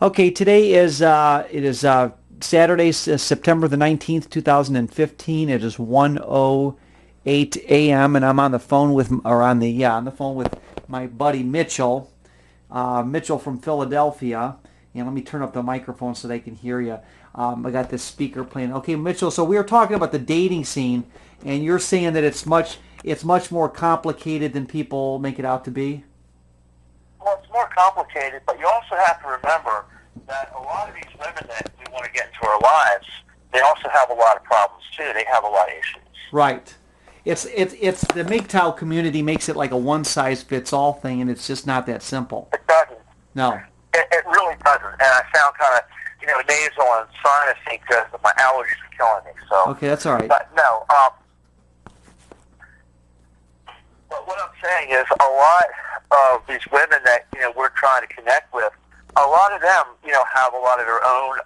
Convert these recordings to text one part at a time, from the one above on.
Okay, today is it is Saturday, September the 19th, 2015. It is 1:08 a.m. and I'm on the phone with or on the on the phone with my buddy Mitchell, Mitchell from Philadelphia. And let me turn up the microphone so they can hear you. I got this speaker playing. Okay, Mitchell. So we were talking about the dating scene, and you're saying that it's much more complicated than people make it out to be. Well, it's more complicated, but you also have to remember that a lot of these women that we want to get into our lives, they also have a lot of problems too. They have a lot of issues. Right. It's the MGTOW community makes it like a one size fits all thing, and it's just not that simple. It doesn't. No. It really doesn't. And I sound kind of, nasal and sinusy because my allergies are killing me. So. Okay, that's all right. But no. But what I'm saying is a lot of these women that we're trying to connect with, a lot of them have a lot of their own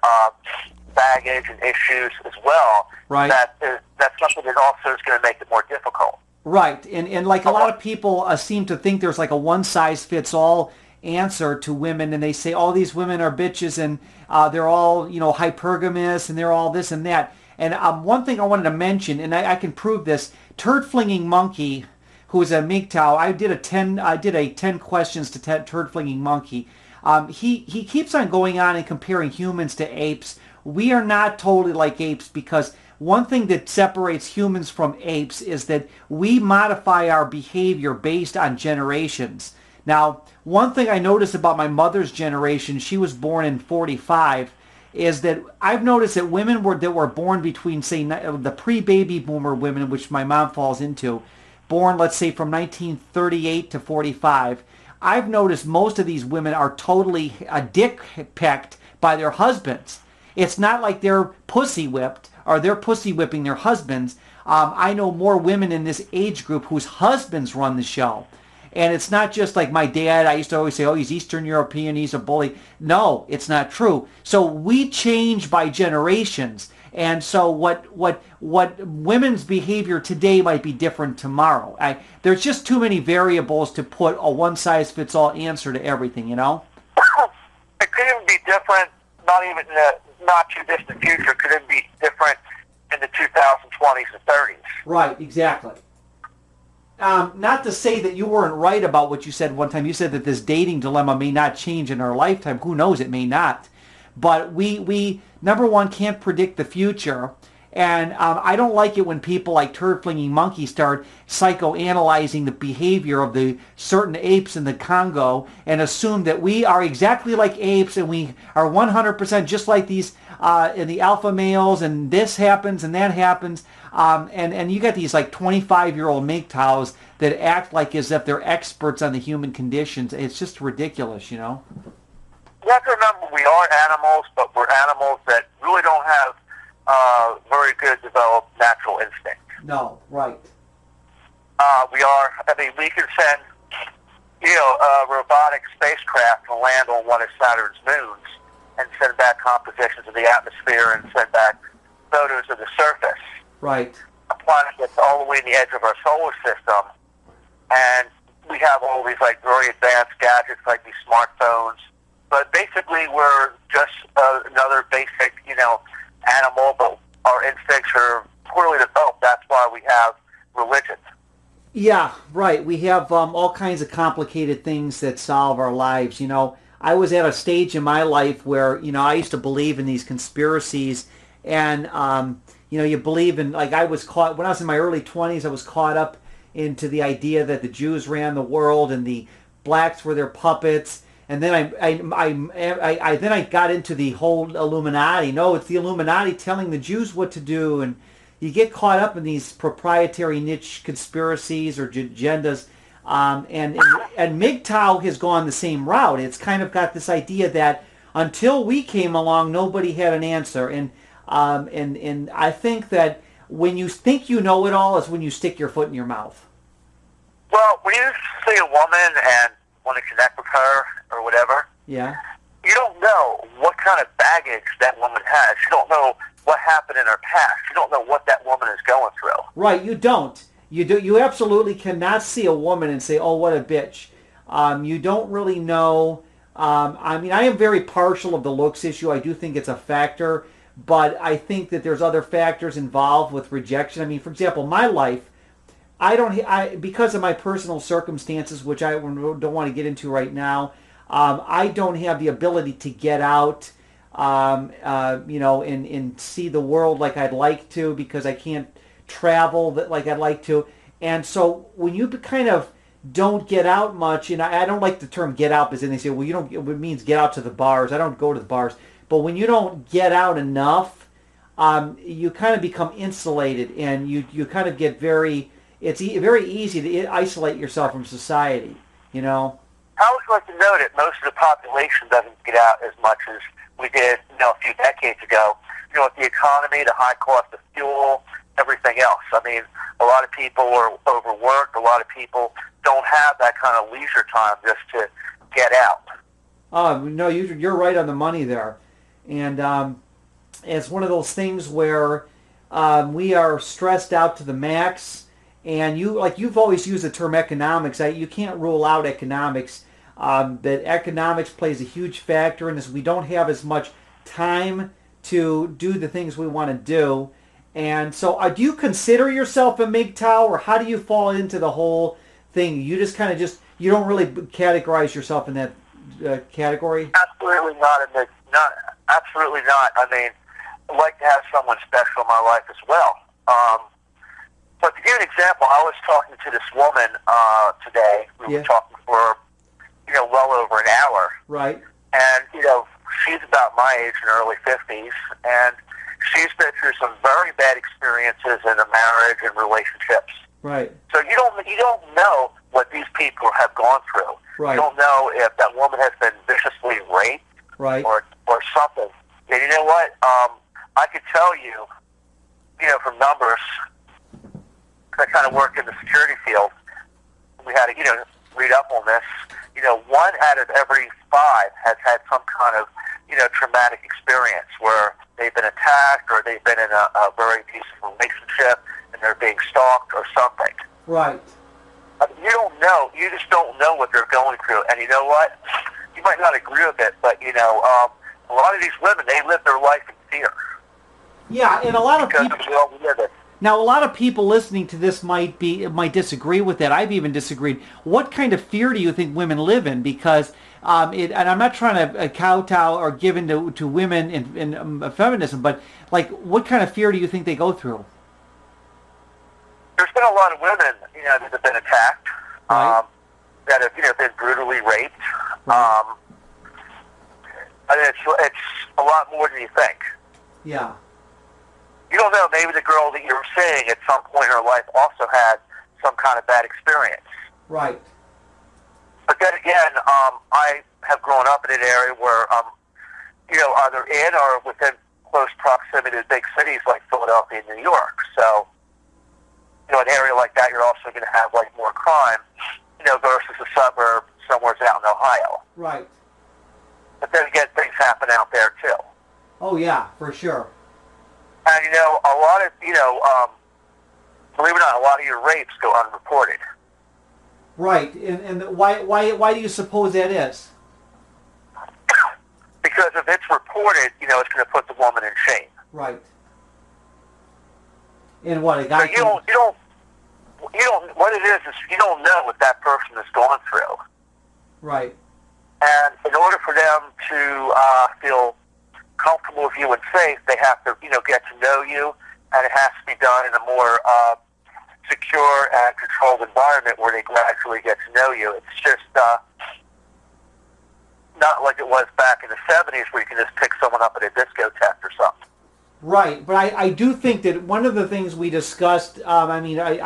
baggage and issues as well. Right. That's something that also is going to make it more difficult. Right. And like a lot of people seem to think there's like a one size fits all answer to women, and they say all these women are bitches and they're all hypergamous and they're all this and that. And one thing I wanted to mention, and I can prove this, turd flinging monkey, who is a MGTOW. I did a 10 questions to turd flinging monkey. He keeps on going on and comparing humans to apes. We are not totally like apes, because one thing that separates humans from apes is that we modify our behavior based on generations. Now, one thing I noticed about my mother's generation, she was born in 45, is that I've noticed that women that were born between, say, the pre-baby boomer women, which my mom falls into, born, let's say, from 1938 to 45, I've noticed most of these women are totally dick pecked by their husbands. It's not like they're pussy whipped or they're pussy whipping their husbands. I know more women in this age group whose husbands run the show. And it's not just like my dad. I used to always say, oh, he's Eastern European, he's a bully. No, it's not true. So we change by generations. And so what women's behavior today might be different tomorrow. There's just too many variables to put a one-size-fits-all answer to everything, It could even be different, not even in the not too distant future. Could it be different in the 2020s and 30s? Right, exactly. Not to say that you weren't right about what you said one time. You said that this dating dilemma may not change in our lifetime. Who knows? It may not. But we number one, can't predict the future. And I don't like it when people like turd flinging monkeys start psychoanalyzing the behavior of the certain apes in the Congo and assume that we are exactly like apes and we are 100% just like these in the alpha males, and this happens and that happens. And you got these like 25-year-old MGTOWs that act like as if they're experts on the human conditions. It's just ridiculous. You have to remember we are animals, but we're animals that really don't have very good developed natural instinct. No, right. We can send, a robotic spacecraft to land on one of Saturn's moons and send back compositions of the atmosphere and send back photos of the surface. Right. A planet that's all the way in the edge of our solar system, and we have all these like very advanced gadgets like these smartphones. But basically, we're just another basic, animal, but our instincts are poorly developed. That's why we have religion. Yeah, right. We have all kinds of complicated things that solve our lives. I was at a stage in my life where, I used to believe in these conspiracies, and, you believe in, like I was caught, when I was in my early 20s, I was caught up into the idea that the Jews ran the world and the blacks were their puppets. And then I got into the whole Illuminati. No, it's the Illuminati telling the Jews what to do, and you get caught up in these proprietary niche conspiracies or agendas. And MGTOW has gone the same route. It's kind of got this idea that until we came along, nobody had an answer. And I think that when you think you know it all is when you stick your foot in your mouth. Well, when you see a woman and want to connect with her or whatever, yeah, you don't know what kind of baggage that woman has. You don't know what happened in her past. You don't know what that woman is going through. Right, you don't. You absolutely cannot see a woman and say, oh, what a bitch. You don't really know I mean, I am very partial of the looks issue. I do think it's a factor, but I think that there's other factors involved with rejection. I mean, for example, my life, because of my personal circumstances, which I don't want to get into right now, I don't have the ability to get out, and see the world like I'd like to because I can't travel like I'd like to. And so when you kind of don't get out much, and I don't like the term get out because then they say, well, you don't, it means get out to the bars. I don't go to the bars. But when you don't get out enough, you kind of become insulated and you kind of get very easy to isolate yourself from society, you know? I would like to note that most of the population doesn't get out as much as we did, a few decades ago. With the economy, the high cost of fuel, everything else. I mean, a lot of people are overworked. A lot of people don't have that kind of leisure time just to get out. No, you're right on the money there. And it's one of those things where we are stressed out to the max. And you've always used the term economics. You can't rule out economics. That economics plays a huge factor in this. We don't have as much time to do the things we want to do. And so do you consider yourself a MGTOW, or how do you fall into the whole thing? You just kind of you don't really categorize yourself in that category? Absolutely not. Absolutely not. I mean, I'd like to have someone special in my life as well. But to give an example, I was talking to this woman today. We were talking for, well over an hour. Right. And, she's about my age, in her early 50s, and she's been through some very bad experiences in a marriage and relationships. Right. So you don't know what these people have gone through. Right. You don't know if that woman has been viciously raped. Right. Or something. And you know what? I could tell you, from numbers, I kind of work in the security field. We had to, read up on this. 1 out of every 5 has had some kind of, traumatic experience where they've been attacked or they've been in a very abusive relationship and they're being stalked or something. Right. You don't know. You just don't know what they're going through. And you know what? You might not agree with it, but, a lot of these women, they live their life in fear. Yeah, and a lot of people... we live it. Now, a lot of people listening to this might disagree with that. I've even disagreed. What kind of fear do you think women live in? Because, and I'm not trying to kowtow or give in to women in feminism, but what kind of fear do you think they go through? There's been a lot of women, that have been attacked, right. that have, been brutally raped. Right. And it's a lot more than you think. Yeah. You don't know, maybe the girl that you're seeing at some point in her life also had some kind of bad experience. Right. But then again, I have grown up in an area where, either in or within close proximity to big cities like Philadelphia and New York. So, an area like that, you're also going to have more crime, versus a suburb somewhere out in Ohio. Right. But then again, things happen out there too. Oh yeah, for sure. And a lot of believe it or not, a lot of your rapes go unreported. Right, and why do you suppose that is? Because if it's reported, it's going to put the woman in shame. Right. And what a guy. So you don't. What it is you don't know what that person is going through. Right. And in order for them to feel comfortable with you and safe, they have to, get to know you, and it has to be done in a more secure and controlled environment where they gradually get to know you. It's just not like it was back in the 70s where you can just pick someone up at a discotheque or something. Right, but I do think that one of the things we discussed, I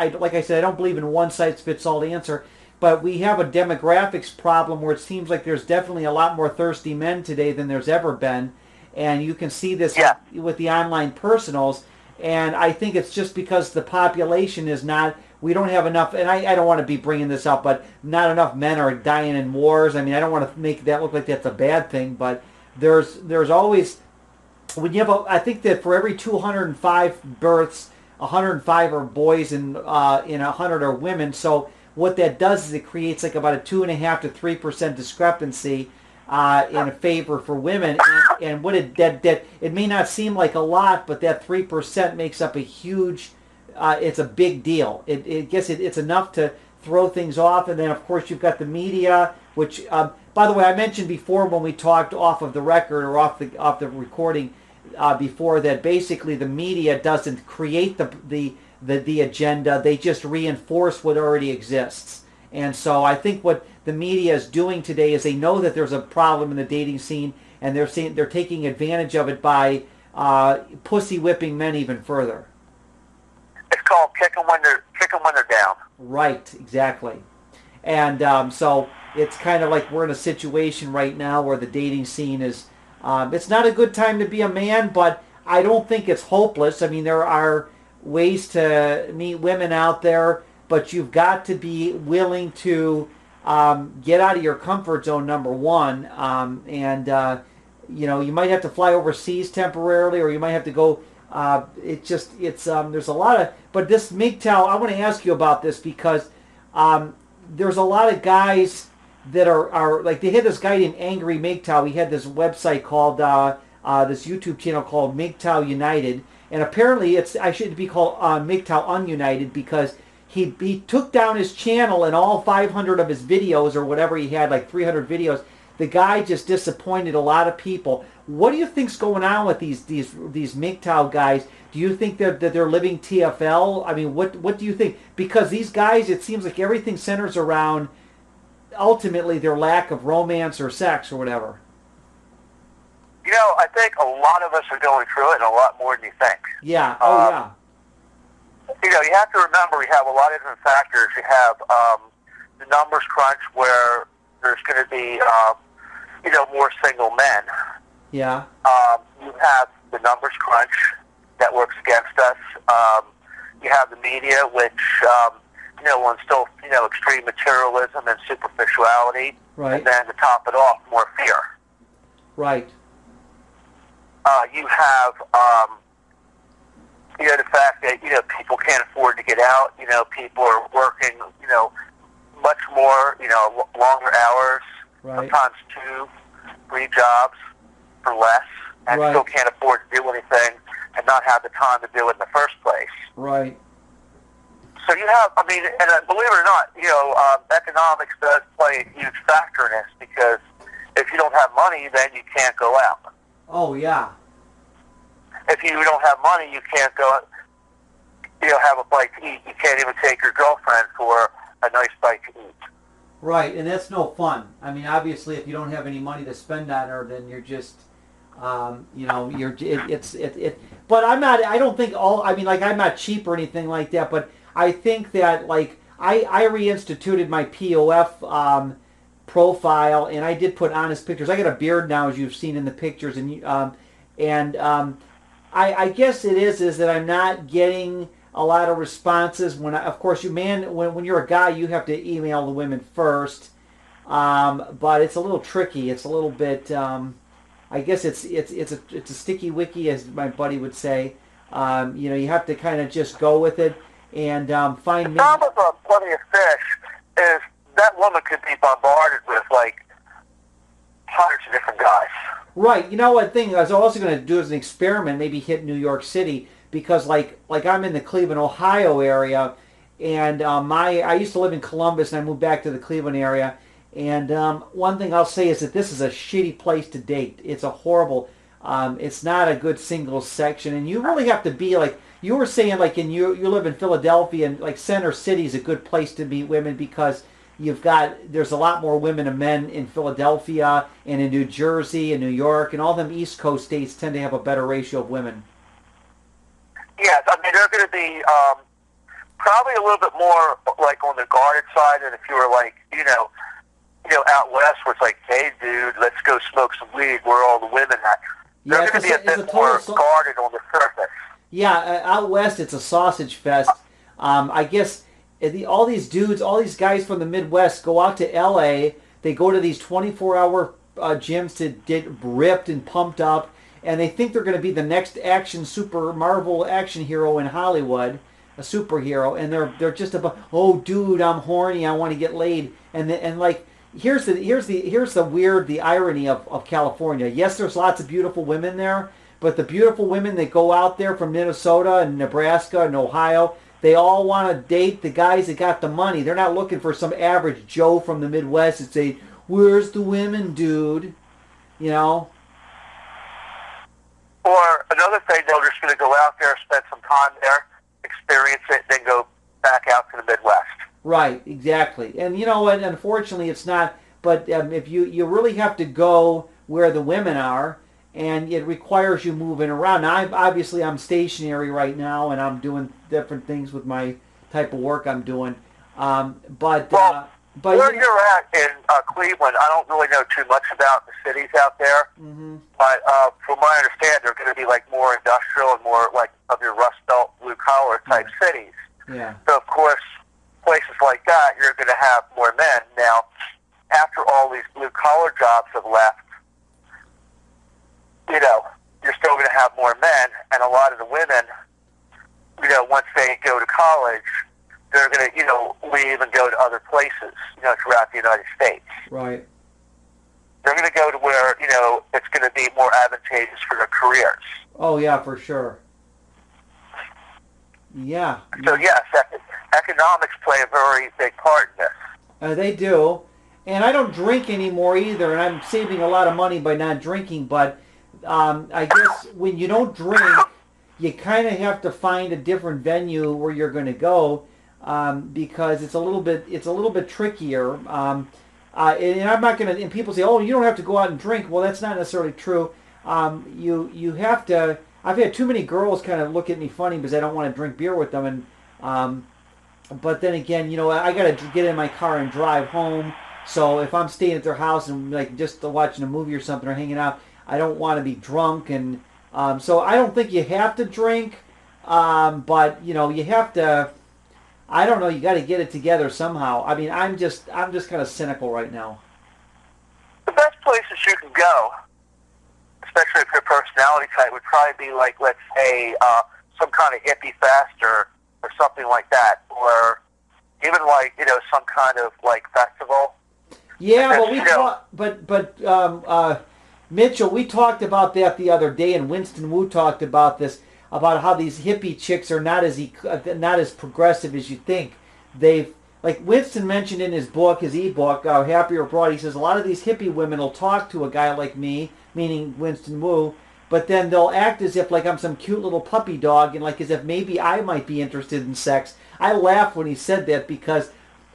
like I said, I don't believe in one-size-fits-all answer, but we have a demographics problem where it seems like there's definitely a lot more thirsty men today than there's ever been. And you can see this with the online personals. And I think it's just because the population is not, we don't have enough, and I don't want to be bringing this up, but not enough men are dying in wars. I mean, I don't want to make that look like that's a bad thing, but there's always, when you have I think that for every 205 births, 105 are boys and 100 are women. So what that does is it creates about a 2.5% to 3% discrepancy in a favor for women. And what that it may not seem like a lot, but that 3% makes up a huge. It's a big deal. It's enough to throw things off, and then of course you've got the media, which by the way I mentioned before when we talked off of the record or off the recording before that basically the media doesn't create the agenda; they just reinforce what already exists. And so I think what the media is doing today is they know that there's a problem in the dating scene, and they're taking advantage of it by pussy whipping men even further. It's called kick 'em when they're down. Right, exactly. And so it's kind of like we're in a situation right now where the dating scene is, it's not a good time to be a man, but I don't think it's hopeless. I mean, there are ways to meet women out there, but you've got to be willing to get out of your comfort zone, number one. You might have to fly overseas temporarily, or you might have to go. There's a lot of, but this MGTOW, I want to ask you about this because there's a lot of guys that are like, they had this guy named Angry MGTOW. He had this website called, this YouTube channel called MGTOW United, and apparently I should be called MGTOW Ununited because he took down his channel and all 500 of his videos or whatever he had, like 300 videos. The guy just disappointed a lot of people. What do you think's going on with these MGTOW guys? Do you think that they're living TFL? I mean, what do you think? Because these guys, it seems like everything centers around ultimately their lack of romance or sex or whatever. I think a lot of us are going through it, and a lot more than you think. Yeah. Oh, yeah. You have to remember we have a lot of different factors. You have the numbers crunch where there's going to be more single men. Yeah. You have the numbers crunch that works against us. You have the media, which will instill extreme materialism and superficiality. Right. And then to top it off, more fear. Right. You have the fact that people can't afford to get out. People are working much more longer hours. Right. Sometimes 2, 3 jobs for less, and right. still can't afford to do anything and not have the time to do it in the first place. Right. So you have, and believe it or not, economics does play a huge factor in this because if you don't have money, then you can't go out. Oh, yeah. If you don't have money, you can't go, have a bite to eat. You can't even take your girlfriend for a nice bite to eat. Right, and that's no fun. I mean, obviously, if you don't have any money to spend on her, then you're just, But I'm not. I don't think all. I mean, like, I'm not cheap or anything like that. But I think that, like, I reinstituted my POF profile, and I did put honest pictures. I got a beard now, as you've seen in the pictures, I guess it is that I'm not getting a lot of responses. Of course, when you're a guy, you have to email the women first, but it's a little tricky. It's a little bit. I guess it's a sticky wicky, as my buddy would say. You have to kind of just go with it and find. The problem with Plenty of Fish is that woman could be bombarded with like hundreds of different guys. Right. One thing I was also going to do as an experiment, maybe hit New York City, because like I'm in the Cleveland, Ohio area, and I used to live in Columbus, and I moved back to the Cleveland area. And one thing I'll say is that this is a shitty place to date. It's a horrible. It's not a good single section, and you really have to be like you were saying. Like you live in Philadelphia, and like Center City is a good place to meet women because there's a lot more women and men in Philadelphia and in New Jersey and New York, and all them East Coast states tend to have a better ratio of women. Yes, they're going to be probably a little bit more like on the guarded side than if you were like out west where it's like, hey dude, let's go smoke some weed where all the women at. They're going to be a bit more guarded on the surface. Yeah, out west it's a sausage fest. I guess all these dudes, all these guys from the Midwest go out to L.A. They go to these 24-hour gyms to get ripped and pumped up, and they think they're going to be the next super Marvel action hero in Hollywood, a superhero, and they're just about, oh dude, I'm horny, I want to get laid, and the irony of California. Yes, there's lots of beautiful women there, but the beautiful women that go out there from Minnesota and Nebraska and Ohio, they all want to date the guys that got the money. They're not looking for some average Joe from the Midwest that say, "Where's the women, dude?" You know? Or another thing, they're just going to go out there, spend some time there, experience it, then go back out to the Midwest. Right, exactly. And you know what? Unfortunately, it's not. But if you really have to go where the women are, and it requires you moving around. Now, obviously, I'm stationary right now, and I'm doing different things with my type of work I'm doing. But Well, but where you know, you're at in Cleveland, I don't really know too much about the cities out there. hmm But from what I understand, they're going to be like more industrial and more like of your Rust Belt, blue collar type cities. yeah, So of course, places like that, you're going to have more men. Now, after all these blue collar jobs have left, you know, you're still going to have more men, and a lot of the women, you know, once they go to college, they're going to, you know, leave and go to other places, you know, throughout the United States. right. They're going to go to where, you know, it's going to be more advantageous for their careers. Oh yeah, for sure. Yeah, So yes, economics play a very big part in this. they do. And I don't drink anymore either, and I'm saving a lot of money by not drinking. But I guess when you don't drink, you kind of have to find a different venue where you're going to go because it's a little bit trickier. And I'm not going to. And people say, "Oh, you don't have to go out and drink." Well, that's not necessarily true. You have to. I've had too many girls kind of look at me funny because I don't want to drink beer with them, and but then again, you know, I got to get in my car and drive home. So if I'm staying at their house and like just watching a movie or something or hanging out, I don't want to be drunk, and so I don't think you have to drink, but you know, you have to. I don't know. You got to get it together somehow. I mean, I'm just kind of cynical right now. The best places you can go, especially if your personality type, would probably be like, let's say, some kind of hippie fest or something like that, or even like, you know, some kind of like festival. Yeah, Because, you know, Mitchell, we talked about that the other day, and Winston Wu talked about this, about how these hippie chicks are not as progressive as you think. They've like Winston mentioned in his book, his ebook, Happier Abroad. He says a lot of these hippie women will talk to a guy like me, meaning Winston Wu, but then they'll act as if like I'm some cute little puppy dog, and like as if maybe I might be interested in sex. I laughed when he said that because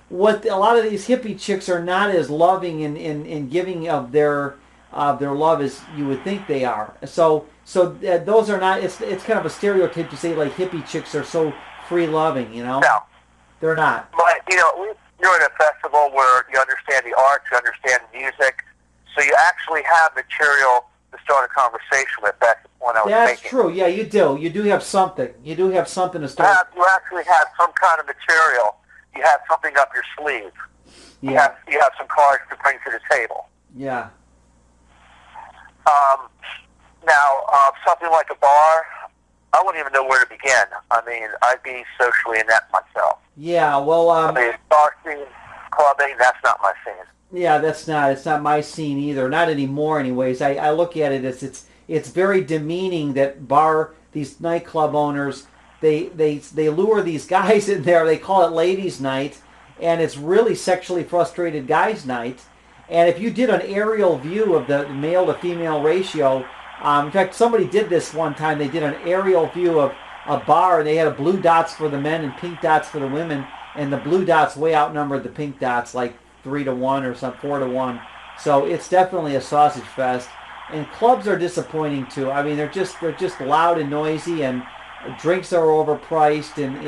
what a lot of these hippie chicks are not as loving and giving of their love as you would think they are. So those are not. It's kind of a stereotype to say like hippie chicks are so free loving. You know, no. they're not. But, you know, you're at a festival where you understand the arts, you understand the music, so you actually have material to start a conversation with. That's the point I was That's making. true. Yeah, you do. You do have something. You do have something to start. You actually have some kind of material. You have something up your sleeve. Yeah. You have some cards to bring to the table. Yeah. Now, something like a bar, I wouldn't even know where to begin. I mean, I'd be socially inept myself. Yeah. Well. I mean, bar scene, clubbing, that's not my scene. Yeah, it's not my scene either. Not anymore, anyways. I look at it as it's very demeaning that these nightclub owners they lure these guys in there. They call it ladies' night, and it's really sexually frustrated guys' night. And if you did an aerial view of the male to female ratio, in fact, somebody did this one time. They did an aerial view of a bar, and they had blue dots for the men and pink dots for the women, and the blue dots way outnumbered the pink dots, like 3-1 or some 4-1. So it's definitely a sausage fest. And clubs are disappointing too. I mean, they're just loud and noisy, and drinks are overpriced, and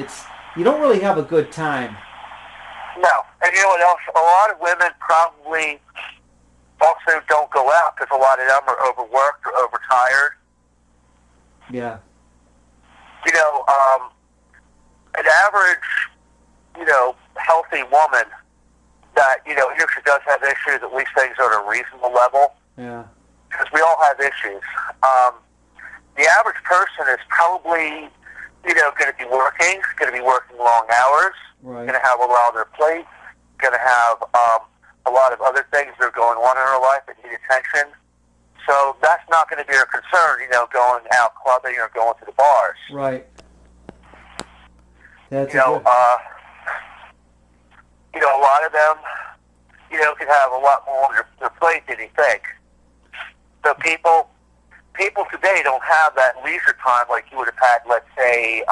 you don't really have a good time. No. And you know what else? A lot of women probably also don't go out because a lot of them are overworked or overtired. Yeah. You know, an average, you know, healthy woman that, you know, if she does have issues, at least things are at a reasonable level. Yeah. Because we all have issues. The average person is probably, you know, going to be working long hours, Right. going to have a lot on their plate, going to have a lot of other things that are going on in her life that need attention. So that's not going to be her concern, going out clubbing or going to the bars. Right. That's a lot of them, could have a lot more on their plate than you think. So people today don't have that leisure time like you would have had, let's say,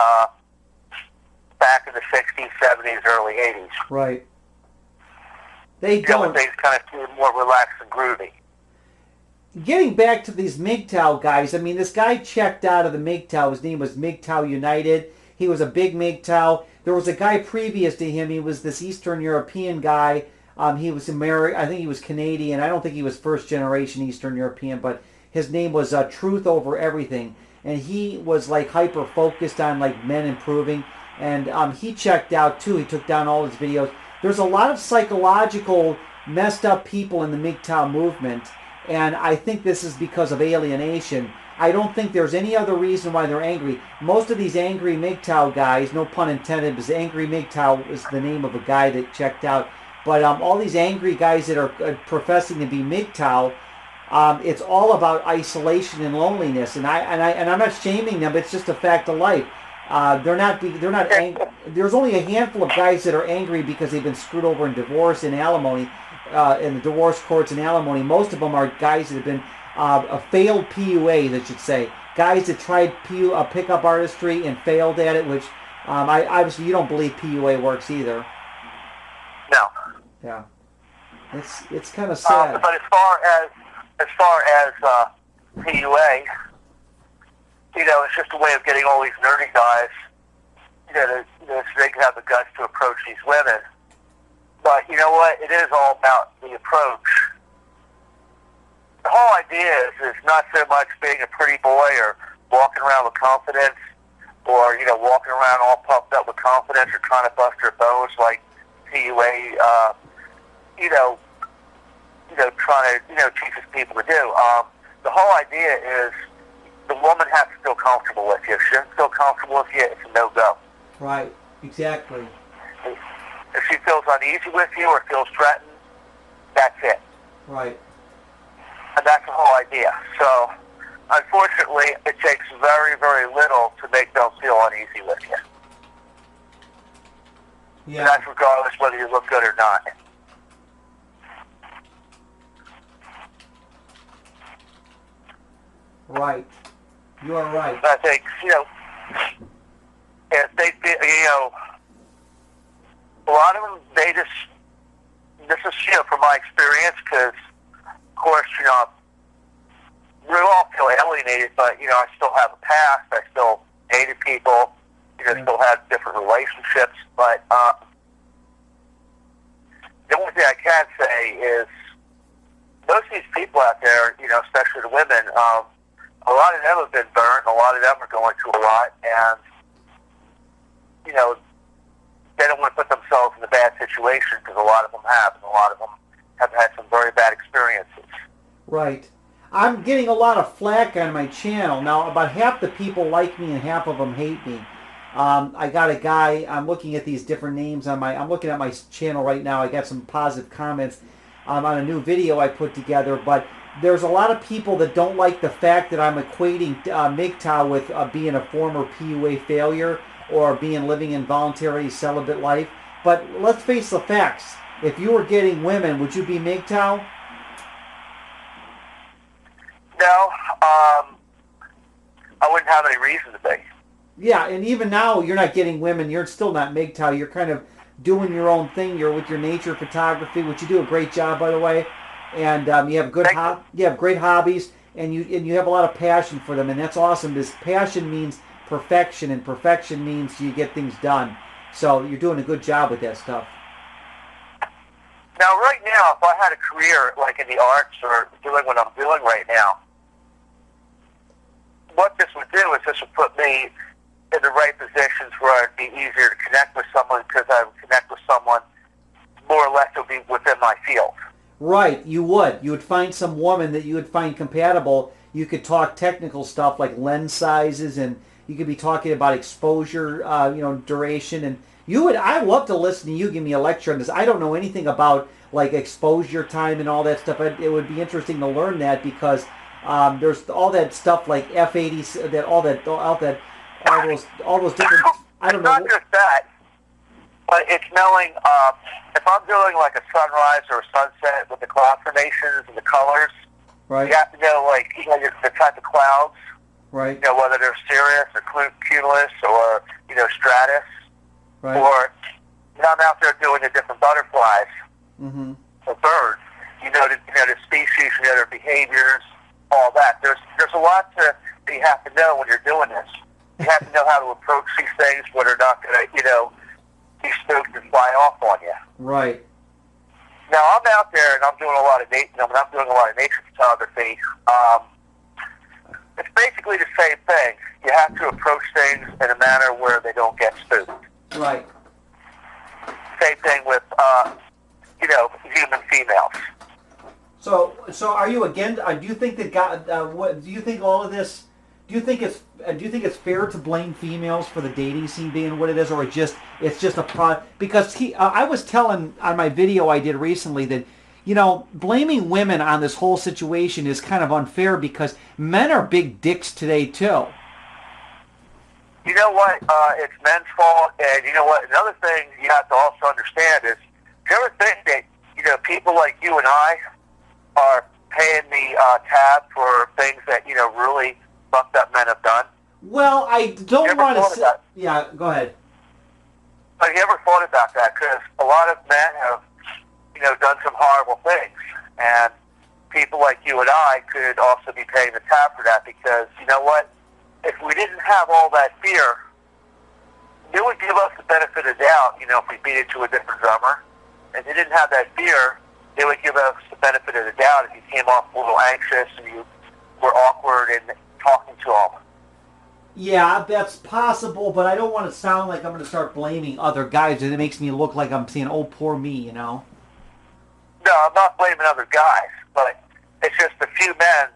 back in the 60s, 70s, early 80s. Right. They don't. When things kind of feel more relaxed and groovy. Getting back to these MGTOW guys, I mean, this guy checked out of the MGTOW. His name was MGTOW United. He was a big MGTOW. There was a guy previous to him. He was this Eastern European guy. He was American. I think he was Canadian. I don't think he was first generation Eastern European, but his name was Truth Over Everything. And he was like hyper focused on like men improving. And he checked out too. He took down all his videos. There's a lot of psychological messed up people in the MGTOW movement. And I think this is because of alienation. I don't think there's any other reason why they're angry. Most of these angry MGTOW guys, no pun intended, because angry MGTOW is the name of a guy that checked out. But all these angry guys that are professing to be MGTOW, it's all about isolation and loneliness. And I'm not shaming them. It's just a fact of life. They're not angry. There's only a handful of guys that are angry because they've been screwed over in divorce and alimony, in the divorce courts and alimony. Most of them are guys that have been failed PUAs, I should say. Guys that tried pickup artistry and failed at it, which obviously you don't believe PUA works either. No. Yeah. It's kind of sad. But as far as PUA, it's just a way of getting all these nerdy guys, so they can have the guts to approach these women. But you know what? It is all about the approach. The whole idea is not so much being a pretty boy or walking around with confidence, or walking around all puffed up with confidence, or trying to bust their bones like PUA, trying to teaches people to do. The whole idea is the woman has to feel comfortable with you. If she doesn't feel comfortable with you, it's a no-go. Right. Exactly. If she feels uneasy with you or feels threatened, that's it. Right. And that's the whole idea. So, unfortunately, it takes very, very little to make them feel uneasy with you. Yeah. And that's regardless whether you look good or not. Right. You are right. I think, if they feel, a lot of them, this is, from my experience, because, of course, we all feel alienated, but, I still have a past. I still dated people, still have different relationships, but the only thing I can say is most of these people out there, especially the women, a lot of them have been burnt, a lot of them are going through a lot, and, they don't want to put themselves in a bad situation, because a lot of them have, and a lot of them have had some very bad experiences. Right. I'm getting a lot of flack on my channel. Now, about half the people like me and half of them hate me. I got a guy, I'm looking at these different names I'm looking at my channel right now. I got some positive comments on a new video I put together, but there's a lot of people that don't like the fact that I'm equating MGTOW with being a former PUA failure or living involuntary celibate life. But let's face the facts. If you were getting women, would you be MGTOW? No, I wouldn't have any reason to be. Yeah, and even now you're not getting women. You're still not MGTOW. You're kind of doing your own thing. You're with your nature photography, which you do a great job, by the way. And you have you have great hobbies, and you have a lot of passion for them, and that's awesome. Because passion means perfection, and perfection means you get things done. So you're doing a good job with that stuff. Now, right now, if I had a career like in the arts or doing what I'm doing right now, what this would do is this would put me in the right positions where it'd be easier to connect with someone, because I would connect with someone more or less who would be within my field. Right, you would. You would find some woman that you would find compatible. You could talk technical stuff like lens sizes, and you could be talking about exposure, duration, and you would. I'd love to listen to you give me a lecture on this. I don't know anything about like exposure time and all that stuff. It would be interesting to learn that because there's all that stuff like F80, that all those different. I It's don't not know. just that, but it's knowing if I'm doing like a sunrise or a sunset with the cloud formations and the colors. Right. You have to know, like, the type of clouds, Right. whether they're cirrus or cumulus or, stratus. Right. Or I'm out there doing the different butterflies Mm-hmm. or birds. The species, their behaviors, all that. There's a lot that you have to know when you're doing this. You have to know how to approach these things where they're not going to, be spooked and fly off on you. Right. Now I'm out there and I'm doing a lot of nature photography. It's basically the same thing. You have to approach things in a manner where they don't get spooked. Right. Same thing with human females. So are you again? Do you think that God? What do you think? All of this? Do you think it's fair to blame females for the dating scene being what it is, or it's just a pro? Because I was telling on my video I did recently that blaming women on this whole situation is kind of unfair because men are big dicks today too. You know what? It's men's fault, and you know what? Another thing you have to also understand is, do you ever think that people like you and I are paying the tab for things that really fucked up men have done? Well, I don't want to say. Yeah, go ahead. Have you ever thought about that? Because a lot of men have, done some horrible things, and people like you and I could also be paying the tab for that. Because you know what? If we didn't have all that fear, it would give us the benefit of doubt. If we beat it to a different drummer, if you didn't have that fear, it would give us the benefit of the doubt if you came off a little anxious and you were awkward in talking to them. Yeah, that's possible, but I don't want to sound like I'm going to start blaming other guys, and it makes me look like I'm saying, "Oh, poor me," No, I'm not blaming other guys, but it's just a few men.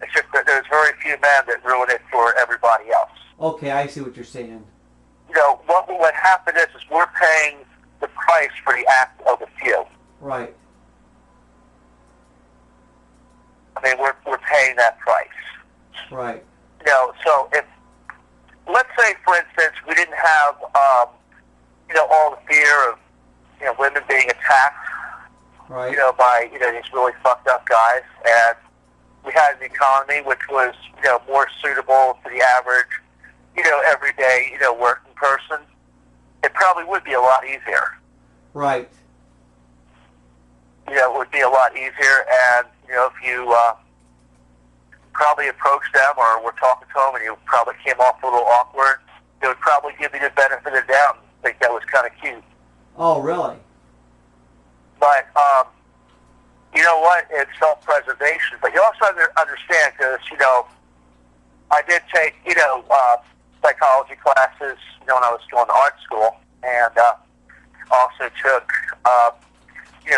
It's just that there's very few men that ruin it for everybody else. Okay, I see what you're saying. What happened is we're paying the price for the act of the few. Right. I mean, we're paying that price. Right. So if, let's say, for instance, we didn't have, all the fear of, women being attacked, right. By, these really fucked up guys, and we had an economy which was, more suitable to the average, everyday, working person, it probably would be a lot easier. Right. It would be a lot easier, and, if you probably approached them or were talking to them and you probably came off a little awkward, they would probably give you the benefit of the doubt and think that was kind of cute. Oh, really? But, you know what? It's self-preservation. But you also understand, because, I did take, psychology classes, when I was going to art school, and also took,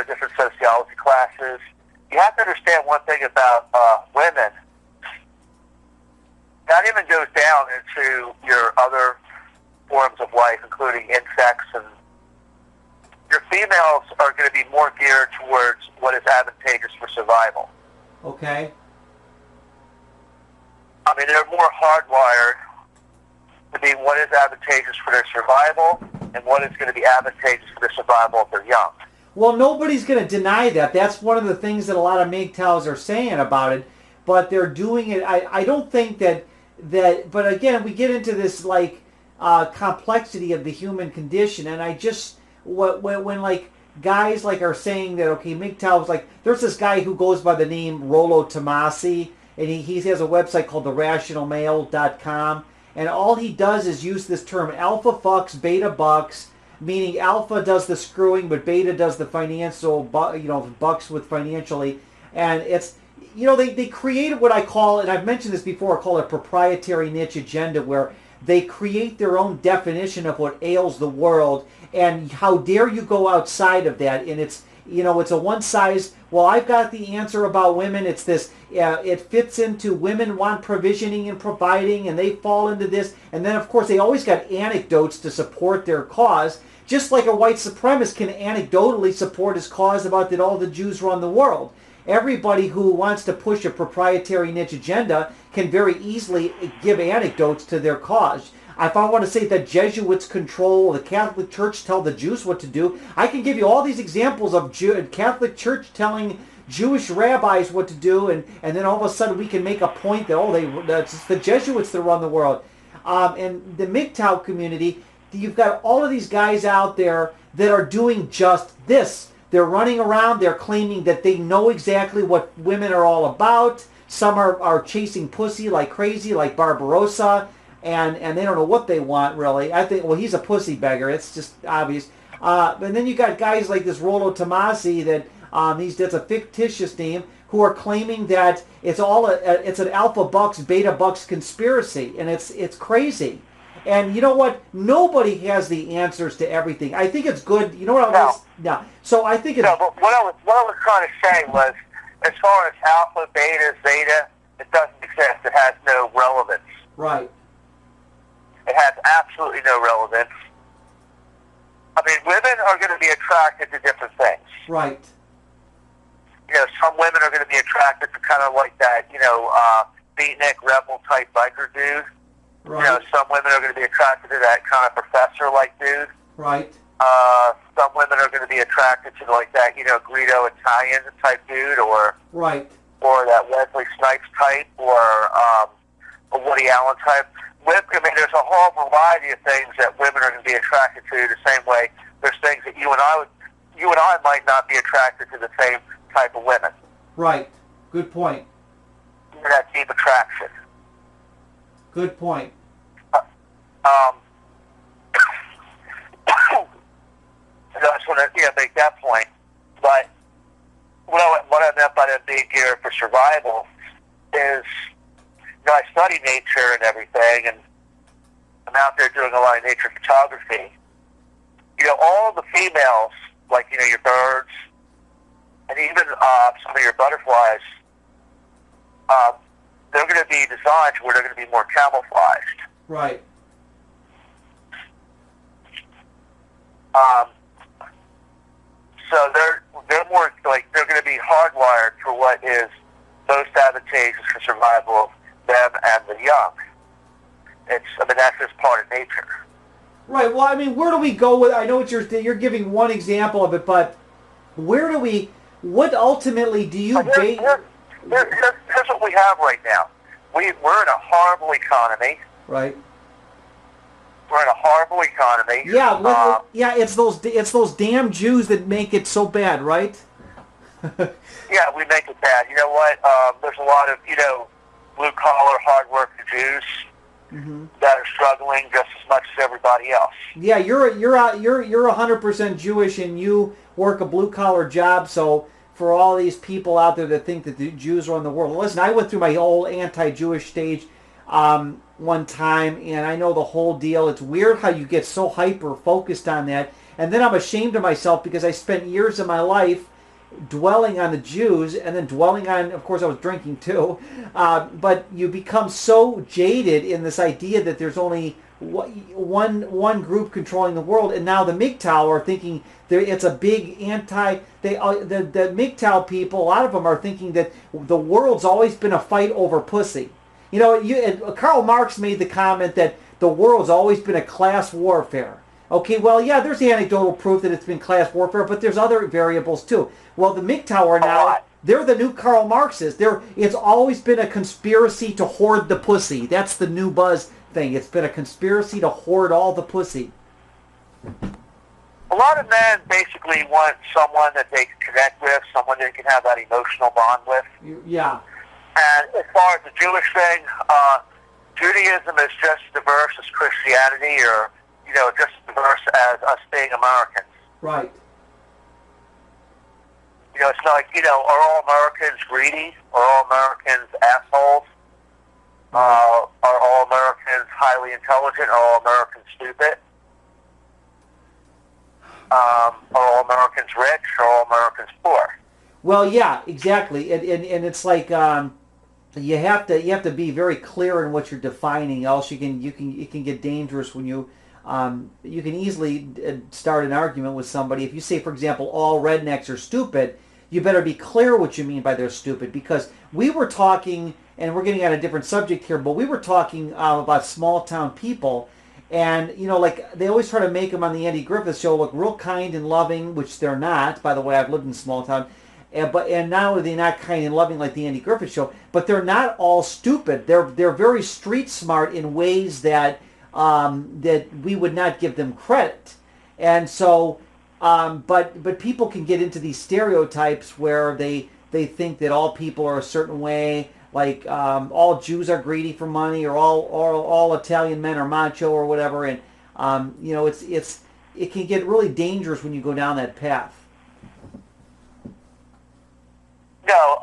different sociology classes. You have to understand one thing about women. That even goes down into your other forms of life, including insects, and your females are going to be more geared towards what is advantageous for survival. Okay. I mean, they're more hardwired to be what is advantageous for their survival and what is going to be advantageous for their survival if they're young. Well, nobody's going to deny that. That's one of the things that a lot of MGTOWs are saying about it, but they're doing it. I don't think that, but again, we get into this complexity of the human condition, and I just, when like guys like are saying that, okay, MGTOWs, like there's this guy who goes by the name Rollo Tomasi, and he has a website called therationalmale.com, and all he does is use this term alpha fucks, beta bucks, meaning alpha does the screwing, but beta does the financial, bucks with financially. And it's, they created what I call, and I've mentioned this before, I call it a proprietary niche agenda, where they create their own definition of what ails the world, and how dare you go outside of that. And it's, it's a one size, well, I've got the answer about women. It's this, it fits into women want provisioning and providing, and they fall into this. And then, of course, they always got anecdotes to support their cause, Just like a white supremacist can anecdotally support his cause about that all the Jews run the world. Everybody who wants to push a proprietary niche agenda can very easily give anecdotes to their cause. If I want to say that Jesuits control the Catholic Church, tell the Jews what to do, I can give you all these examples of Catholic Church telling Jewish rabbis what to do, and then all of a sudden we can make a point that, it's the Jesuits that run the world. And the MGTOW community, you've got all of these guys out there that are doing just this. They're running around, they're claiming that they know exactly what women are all about. Some are chasing pussy like crazy, like Barbarossa, and they don't know what they want, really. I think, well, he's a pussy beggar. It's just obvious. And then you got guys like this Rollo Tomasi that that's a fictitious name, who are claiming that it's an Alpha Bucks, Beta Bucks conspiracy, and it's crazy. And you know what? Nobody has the answers to everything. I think it's good. You know what I was? No. So I think it's... No, but what I was trying to say was, as far as alpha, beta, zeta, it doesn't exist. It has no relevance. Right. It has absolutely no relevance. I mean, women are going to be attracted to different things. Right. You know, some women are going to be attracted to kind of like that, beatnik rebel type biker dude. Right. You know, some women are going to be attracted to that kind of professor-like dude. Right. Some women are going to be attracted to like that, Greedo Italian type dude, or right, or that Wesley Snipes type, or a Woody Allen type. I mean, there's a whole variety of things that women are going to be attracted to. The same way, there's things that you and I might not be attracted to the same type of women. Right. Good point. That deep attraction. Good point. I just want to make that point. But what I meant by that being geared for survival is, I study nature and everything, and I'm out there doing a lot of nature photography. All the females, like, your birds, and even some of your butterflies, they're going to be designed where they're going to be more camouflaged. Right. So they're more like, they're going to be hardwired for what is most advantageous for survival of them and the young. That's just part of nature. Right. Well, I mean, where do we go with? I know what you're giving one example of it, but what ultimately do you base? Here's what we have right now. We're in a horrible economy. Right. We're in a horrible economy. Yeah. It's those damn Jews that make it so bad, right? Yeah, we make it bad. You know what? There's a lot of blue collar, hard working Jews that are struggling just as much as everybody else. Yeah, you're 100% Jewish and you work a blue collar job. So for all these people out there that think that the Jews run the world, listen, I went through my whole anti-Jewish stage one time, and I know the whole deal. It's weird how you get so hyper focused on that, and then I'm ashamed of myself because I spent years of my life dwelling on the Jews, and then dwelling on, of course, I was drinking too, but you become so jaded in this idea that there's only one group controlling the world, and now the MGTOW are thinking it's a big the MGTOW people, a lot of them are thinking that the world's always been a fight over pussy. Karl Marx made the comment that the world's always been a class warfare. Okay, well, yeah, there's anecdotal proof that it's been class warfare, but there's other variables too. Well, the MGTOW are now, they're the new Karl Marxists. It's always been a conspiracy to hoard the pussy. That's the new buzz thing. It's been a conspiracy to hoard all the pussy. A lot of men basically want someone that they can connect with, someone they can have that emotional bond with. Yeah. And as far as the Jewish thing, Judaism is just as diverse as Christianity, or just as diverse as us being Americans. Right. It's not like, are all Americans greedy? Are all Americans assholes? Are all Americans highly intelligent? Are all Americans stupid? Are all Americans rich? Are all Americans poor? Well, yeah, exactly. And it's like you have to be very clear in what you're defining, else it can get dangerous when you you can easily start an argument with somebody. If you say, for example, all rednecks are stupid, you better be clear what you mean by they're stupid, because we were talking, and we're getting at a different subject here, but we were talking about small town people, and like they always try to make them on the Andy Griffith Show look real kind and loving, which they're not. By the way, I've lived in a small town, and not only are they not kind and loving like the Andy Griffith Show, but they're not all stupid. They're very street smart in ways that that we would not give them credit, and so. But people can get into these stereotypes where they think that all people are a certain way, like all Jews are greedy for money, or all Italian men are macho or whatever, and it can get really dangerous when you go down that path. No,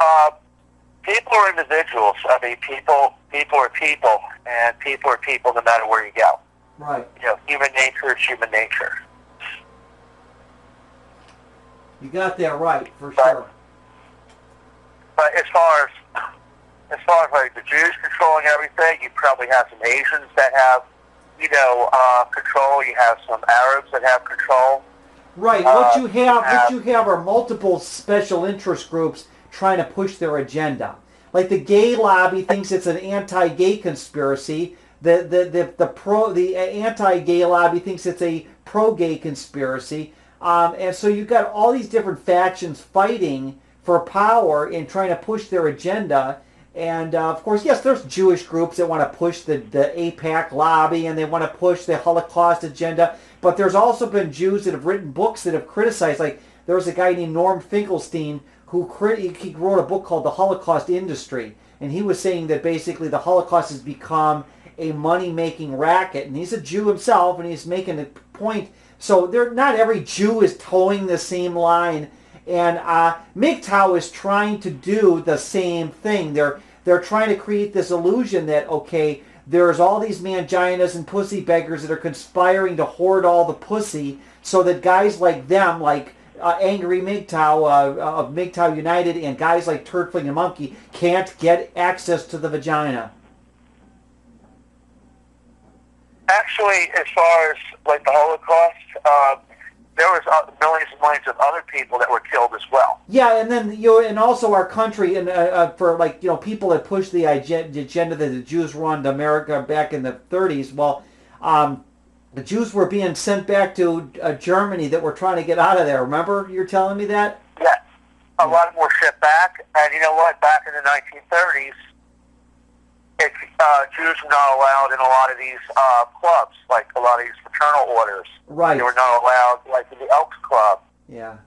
people are individuals. I mean, people are people, and people are people no matter where you go. Right. Human nature is human nature. You got that right, for sure. But as far as like the Jews controlling everything, you probably have some Asians that have, control. You have some Arabs that have control. Right. What you have are multiple special interest groups trying to push their agenda. Like the gay lobby thinks it's an anti-gay conspiracy. The anti-gay lobby thinks it's a pro-gay conspiracy. And so you've got all these different factions fighting for power and trying to push their agenda. And of course, yes, there's Jewish groups that want to push the AIPAC lobby, and they want to push the Holocaust agenda. But there's also been Jews that have written books that have criticized. Like there was a guy named Norm Finkelstein who he wrote a book called The Holocaust Industry. And he was saying that basically the Holocaust has become a money-making racket. And he's a Jew himself, and he's making a point. So not every Jew is towing the same line, and MGTOW is trying to do the same thing. They're trying to create this illusion that, okay, there's all these manginas and pussy beggars that are conspiring to hoard all the pussy, so that guys like them, like Angry MGTOW of MGTOW United, and guys like Turtling and Monkey can't get access to the vagina. Actually, as far as like the Holocaust, there was millions and millions of other people that were killed as well. Yeah, and then and also our country, and for people that push the agenda that the Jews run to America back in the 30s. Well, the Jews were being sent back to Germany that were trying to get out of there. Remember, you're telling me that? Yeah, a lot of them were shipped back, and you know what? Back in the 1930s. Jews were not allowed in a lot of these clubs, like a lot of these fraternal orders. Right. They were not allowed, like in the Elks Club. Yeah.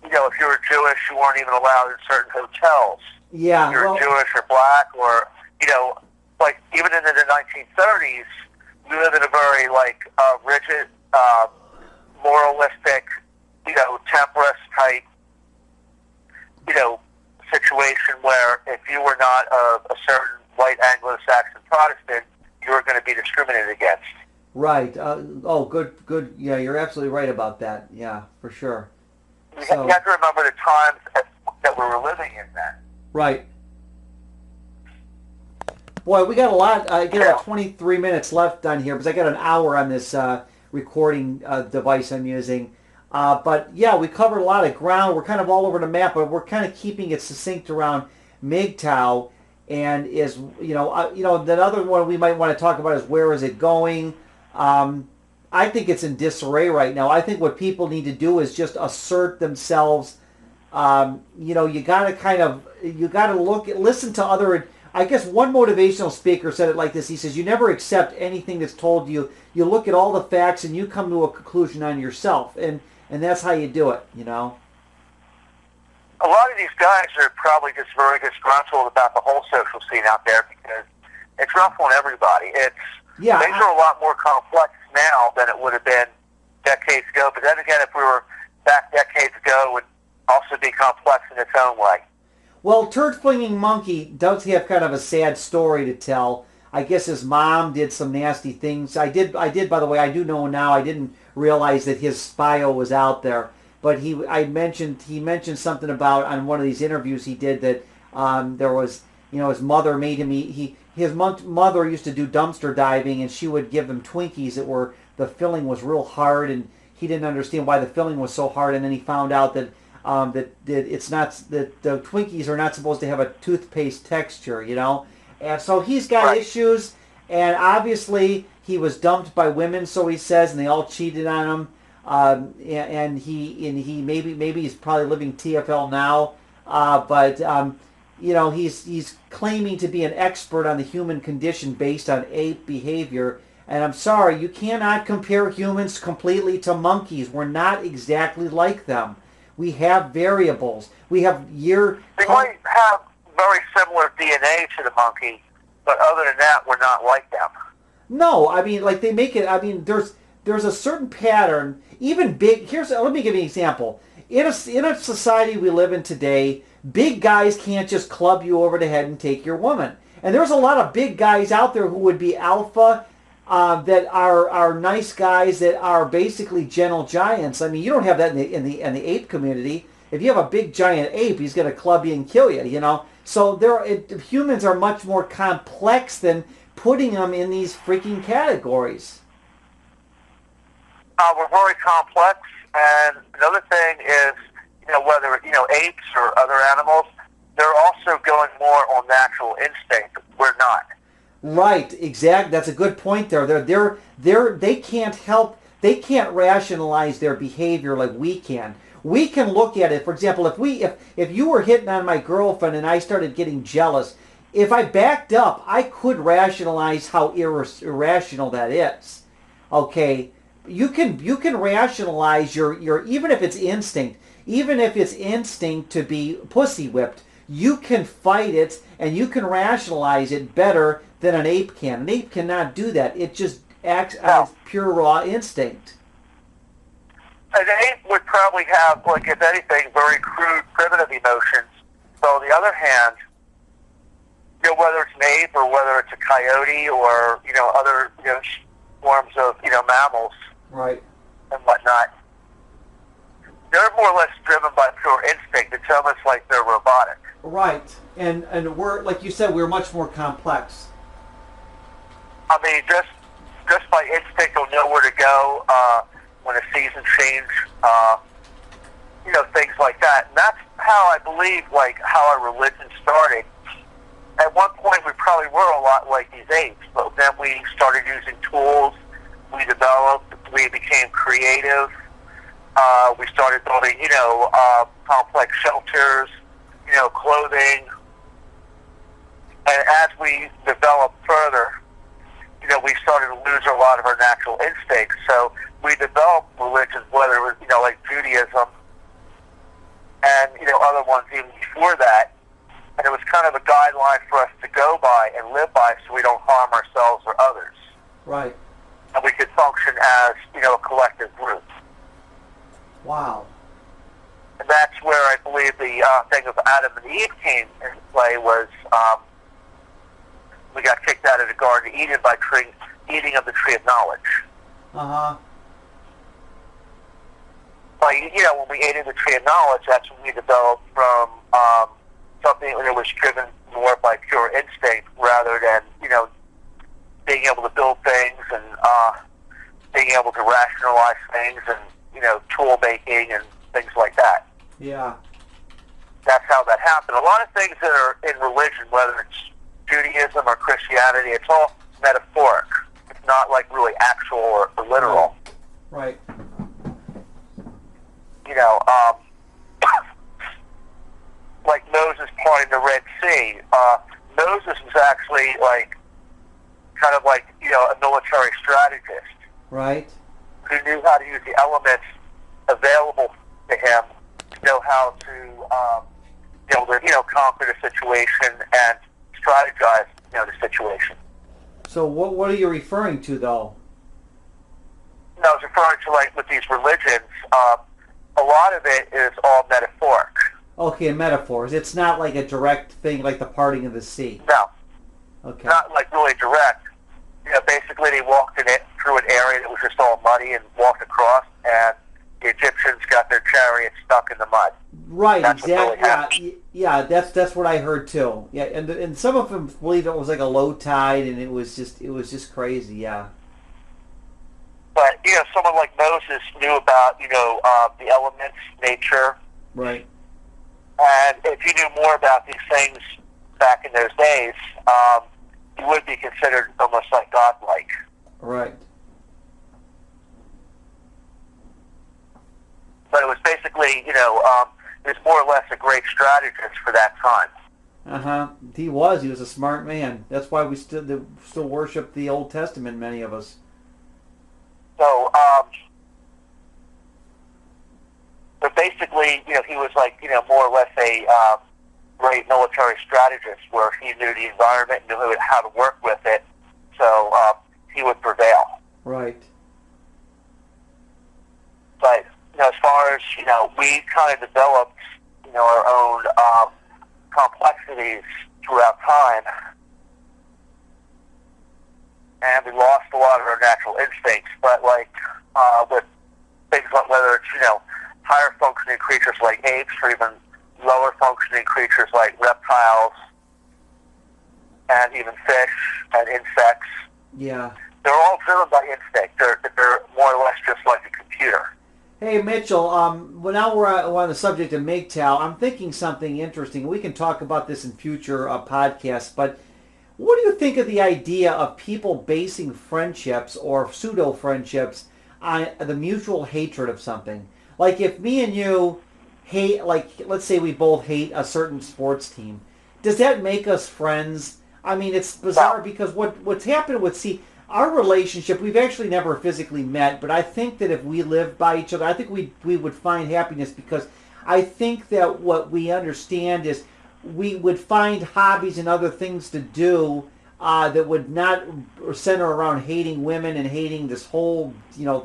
If you were Jewish, you weren't even allowed in certain hotels. Yeah. If you were Jewish or black, or like even in the 1930s, we lived in a very rigid, moralistic, temperance type, situation where if you were not a certain white Anglo-Saxon Protestant, you were going to be discriminated against. Right. Good. Yeah, you're absolutely right about that. Yeah, for sure. You have to remember the times that we were living in then. Right. Boy, we got a lot. I got about 23 minutes left on here because I got an hour on this recording device I'm using. But yeah, we covered a lot of ground. We're kind of all over the map, but we're kind of keeping it succinct around MGTOW. And the other one we might want to talk about is where is it going? I think it's in disarray right now. I think what people need to do is just assert themselves. You got to listen to other. I guess one motivational speaker said it like this. He says, you never accept anything that's told to you. You look at all the facts and you come to a conclusion on yourself. And that's how you do it, A lot of these guys are probably just very disgruntled about the whole social scene out there because it's rough on everybody. Things are a lot more complex now than it would have been decades ago. But then again, if we were back decades ago, it would also be complex in its own way. Well, Turd Flinging Monkey does have kind of a sad story to tell. I guess his mom did some nasty things. I did, by the way, I do know now. I didn't realize that his bio was out there. But he mentioned something about on one of these interviews he did that his mother made him eat. His mother used to do dumpster diving, and she would give him Twinkies that were the filling was real hard, and he didn't understand why the filling was so hard. And then he found out that that it's not that the Twinkies are not supposed to have a toothpaste texture, And so he's got Right. issues, and obviously he was dumped by women, so he says, and they all cheated on him. And he maybe he's probably living TFL now, but he's claiming to be an expert on the human condition based on ape behavior. And I'm sorry, you cannot compare humans completely to monkeys. We're not exactly like them. We have variables. We have They might have very similar DNA to the monkey, but other than that, we're not like them. No, I mean, like they make it. I mean, there's a certain pattern. Even big. Let me give you an example. In a society we live in today, big guys can't just club you over the head and take your woman. And there's a lot of big guys out there who would be alpha, that are nice guys that are basically gentle giants. I mean, you don't have that in the ape community. If you have a big giant ape, he's going to club you and kill you. So humans are much more complex than putting them in these freaking categories. We're very complex, and another thing is, whether apes or other animals, they're also going more on natural instinct. We're not. Right, exactly. That's a good point there. They can't help. They can't rationalize their behavior like we can. We can look at it. For example, if you were hitting on my girlfriend and I started getting jealous, if I backed up, I could rationalize how irrational that is. Okay, you can rationalize your even if it's instinct to be pussy whipped, you can fight it and you can rationalize it better than an ape can. An ape cannot do that. It just acts as pure raw instinct. An ape would probably have, like, if anything, very crude, primitive emotions. So on the other hand, whether it's an ape or whether it's a coyote or, other, forms of, mammals. Right. And whatnot, they're more or less driven by pure instinct. It's almost like they're robotic. Right. And we're, like you said, we're much more complex. I mean, just by instinct, they'll know where to go when a season change, things like that. And that's how I believe, like, how our religion started. At one point, we probably were a lot like these apes, but then we started using tools. We developed. We became creative. We started building, complex shelters, clothing. And as we developed further, we started to lose a lot of our natural instincts. So we developed religions, whether it was, like Judaism and, other ones even before that. And it was kind of a guideline for us to go by and live by so we don't harm ourselves or others. Right. And we could function as, a collective group. Wow. And that's where I believe the thing of Adam and Eve came into play was we got kicked out of the Garden of Eden by eating of the tree of knowledge. Uh-huh. But, when we ate of the tree of knowledge, that's when we developed from something that was driven more by pure instinct rather than, being able to build things and being able to rationalize things and, tool making and things like that. Yeah. That's how that happened. A lot of things that are in religion, whether it's Judaism or Christianity, it's all metaphoric. It's not like really actual or literal. Right. Like Moses parting the Red Sea. Moses was actually kind of like, a military strategist. Right. Who knew how to use the elements available to him to know how to be able to, conquer the situation and strategize, the situation. So what are you referring to, though? And I was referring to, like, with these religions, a lot of it is all metaphoric. Okay, metaphors. It's not like a direct thing like the parting of the sea. No. Okay. Not, like, really direct. Basically they walked through an area that was just all muddy and walked across, and the Egyptians got their chariots stuck in the mud. Right, That's what really exactly. happened. Yeah, that's what I heard too. Yeah, and some of them believe it was like a low tide, and it was just crazy. Yeah. But someone like Moses knew about the elements, nature, Right. and if you knew more about these things back in those days, you would be considered almost like godlike. Right. But it was basically, he was more or less a great strategist for that time. He was. He was a smart man. That's why we still worship the Old Testament. Many of us. So, but basically, he was like, more or less a great military strategist, where he knew the environment, knew how to work with it, so he would prevail. Right. But as far as we kind of developed our own complexities throughout time, and we lost a lot of our natural instincts. But with things like whether it's higher functioning creatures like apes, or even lower functioning creatures like reptiles, and even fish and insects. Yeah. They're all driven by instinct. They're more or less just like a computer. Hey Mitchell, well now we're on the subject of MGTOW. I'm thinking something interesting. We can talk about this in future podcasts, but what do you think of the idea of people basing friendships or pseudo-friendships on the mutual hatred of something? Like if me and you hate, like let's say we both hate a certain sports team, does that make us friends? I mean, it's bizarre because what's happened with, our relationship, we've actually never physically met, but I think that if we lived by each other, I think we would find happiness, because I think that what we understand is we would find hobbies and other things to do that would not center around hating women and hating this whole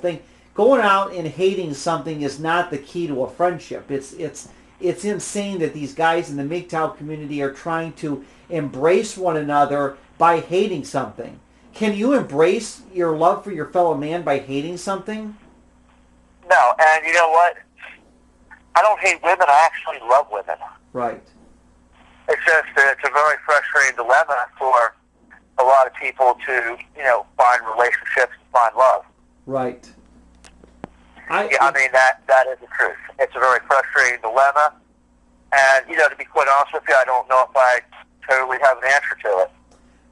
thing. Going out and hating something is not the key to a friendship. It's insane that these guys in the MGTOW community are trying to embrace one another by hating something. Can you embrace your love for your fellow man by hating something? No, and you know what? I don't hate women. I actually love women. Right. It's just it's a very frustrating dilemma for a lot of people to find relationships and find love. Right. I mean that is the truth. It's a very frustrating dilemma, and to be quite honest with you, I don't know if I totally have an answer to it.